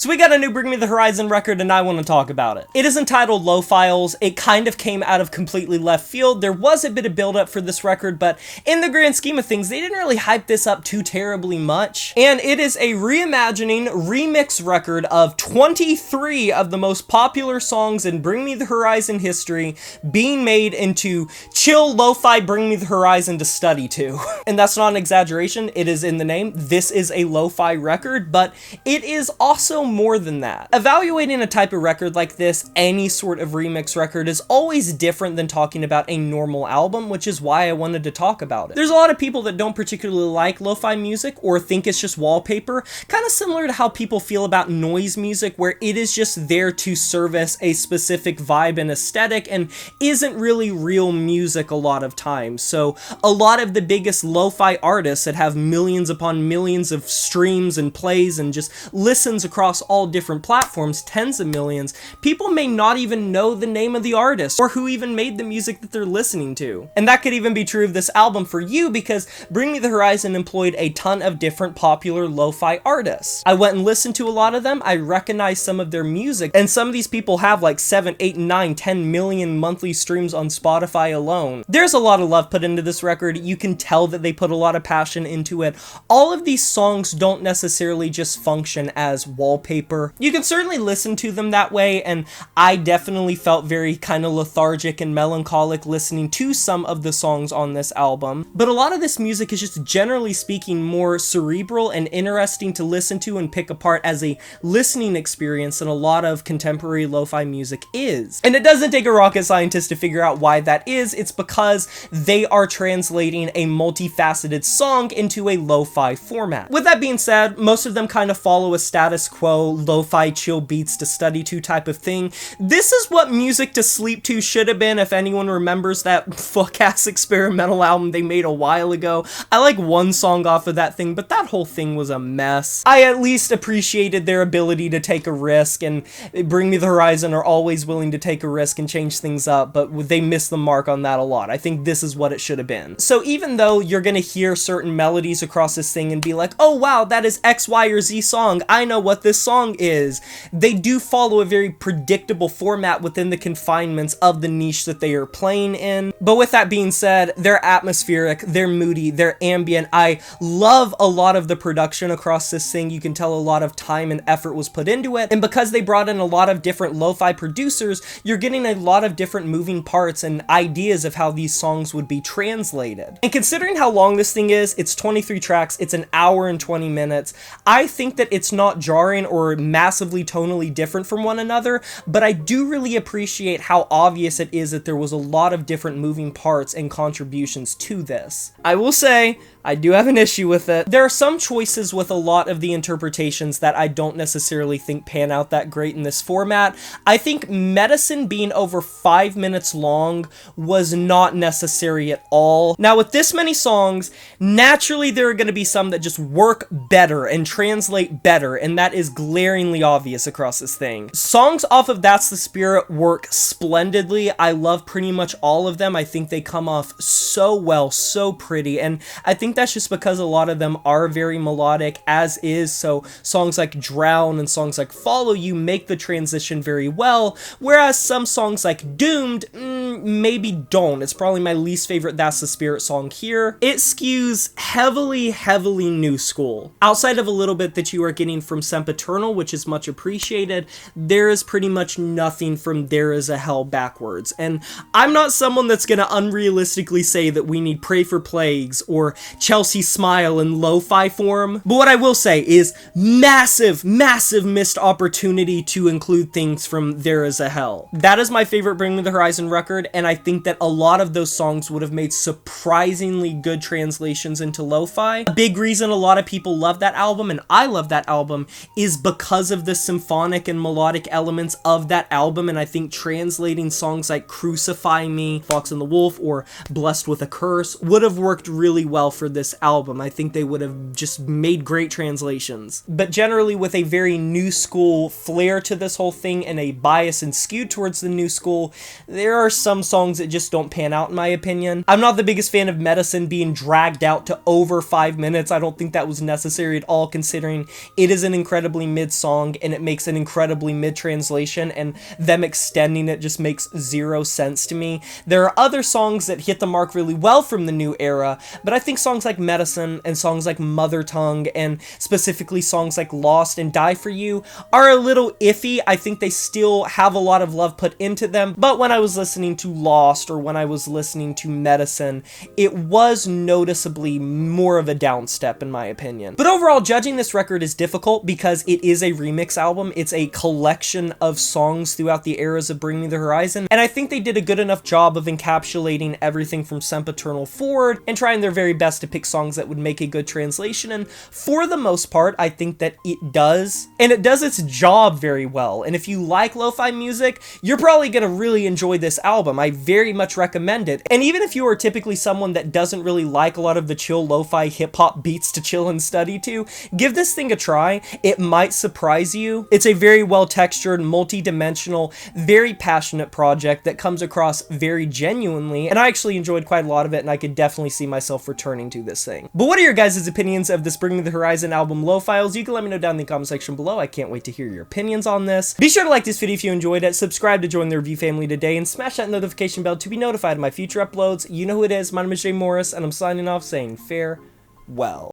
So we got a new Bring Me the Horizon record and I want to talk about it. It is entitled Lo-Files. It kind of came out of completely left field. There was a bit of build up for this record, but in the grand scheme of things, they didn't really hype this up too terribly much. And it is a reimagining remix record of 23 of the most popular songs in Bring Me the Horizon history being made into chill lo-fi Bring Me the Horizon to study to. And that's not an exaggeration. It is in the name. This is a lo-fi record, but it is also more than that. Evaluating a type of record like this, any sort of remix record, is always different than talking about a normal album, which is why I wanted to talk about it. There's a lot of people that don't particularly like lo-fi music or think it's just wallpaper, kind of similar to how people feel about noise music, where it is just there to service a specific vibe and aesthetic and isn't really real music a lot of times. So a lot of the biggest lo-fi artists that have millions upon millions of streams and plays and just listens across all different platforms, tens of millions, people may not even know the name of the artist or who even made the music that they're listening to. And that could even be true of this album for you, because Bring Me the Horizon employed a ton of different popular lo-fi artists. I went and listened to a lot of them. I recognized some of their music, and some of these people have like 7, 8, 9, 10 million monthly streams on Spotify alone. There's a lot of love put into this record. You can tell that they put a lot of passion into it. All of these songs don't necessarily just function as wallpaper. You can certainly listen to them that way, and I definitely felt very kind of lethargic and melancholic listening to some of the songs on this album, but a lot of this music is just generally speaking more cerebral and interesting to listen to and pick apart as a listening experience than a lot of contemporary lo-fi music is. And it doesn't take a rocket scientist to figure out why that is. It's because they are translating a multifaceted song into a lo-fi format. With that being said, most of them kind of follow a status quo, lo-fi chill beats to study to type of thing. This is what Music to Sleep To should have been, if anyone remembers that fuck-ass experimental album they made a while ago. I like one song off of that thing, but that whole thing was a mess. I at least appreciated their ability to take a risk, and Bring Me the Horizon are always willing to take a risk and change things up, but they missed the mark on that a lot. I think this is what it should have been. So even though you're gonna hear certain melodies across this thing and be like, oh wow, that is X, Y, or Z song, I know what this song is, they do follow a very predictable format within the confinements of the niche that they are playing in. But with that being said, they're atmospheric, they're moody, they're ambient. I love a lot of the production across this thing. You can tell a lot of time and effort was put into it, and because they brought in a lot of different lo-fi producers, you're getting a lot of different moving parts and ideas of how these songs would be translated. And considering how long this thing is, it's 23 tracks, it's an hour and 20 minutes, I think that it's not jarring or massively tonally different from one another, but I do really appreciate how obvious it is that there was a lot of different moving parts and contributions to this. I will say, I do have an issue with it. There are some choices with a lot of the interpretations that I don't necessarily think pan out that great in this format. I think Medicine being over 5 minutes long was not necessary at all. Now with this many songs, naturally there are going to be some that just work better and translate better, and that is glaringly obvious across this thing. Songs off of That's the Spirit work splendidly. I love pretty much all of them. I think they come off so well, so pretty, and I think that's just because a lot of them are very melodic as is, so songs like Drown and songs like Follow You make the transition very well, whereas some songs like Doomed maybe don't. It's probably my least favorite That's the Spirit song here. It skews heavily new school. Outside of a little bit that you are getting from Sempiternal, which is much appreciated, there is pretty much nothing from There Is a Hell backwards, and I'm not someone that's gonna unrealistically say that we need Pray for Plagues or Chelsea Smile in lo-fi form, but what I will say is massive missed opportunity to include things from There Is a Hell. That is my favorite Bring Me the Horizon record, and I think that a lot of those songs would have made surprisingly good translations into lo-fi. A big reason a lot of people love that album, and I love that album, is because of the symphonic and melodic elements of that album, and I think translating songs like Crucify Me, Fox and the Wolf, or Blessed with a Curse would have worked really well for this album. I think they would have just made great translations. But generally with a very new school flair to this whole thing and a bias and skewed towards the new school, there are some some songs that just don't pan out in my opinion. I'm not the biggest fan of Medicine being dragged out to over 5 minutes. I don't think that was necessary at all, considering it is an incredibly mid song and it makes an incredibly mid translation, and them extending it just makes zero sense to me. There are other songs that hit the mark really well from the new era, but I think songs like Medicine and songs like Mother Tongue and specifically songs like Lost and Die For You are a little iffy. I think they still have a lot of love put into them, but when I was listening to Lost or when I was listening to Medicine, it was noticeably more of a downstep in my opinion. But overall, judging this record is difficult because it is a remix album. It's a collection of songs throughout the eras of Bring Me the Horizon, and I think they did a good enough job of encapsulating everything from Sempiternal forward and trying their very best to pick songs that would make a good translation, and for the most part, I think that it does, and it does its job very well. And if you like lo-fi music, you're probably gonna really enjoy this album. I very much recommend it. And even if you are typically someone that doesn't really like a lot of the chill lo-fi hip-hop beats to chill and study to, give this thing a try. It might surprise you. It's a very well-textured, multi-dimensional, very passionate project that comes across very genuinely, and I actually enjoyed quite a lot of it, and I could definitely see myself returning to this thing. But what are your guys' opinions of this Bring Me the Horizon album Lo-Files? You can let me know down in the comment section below. I can't wait to hear your opinions on this. Be sure to like this video if you enjoyed it, subscribe to join the review family today, and smash that notification bell to be notified of my future uploads. You know who it is. My name is Jay Morris, and I'm signing off saying farewell.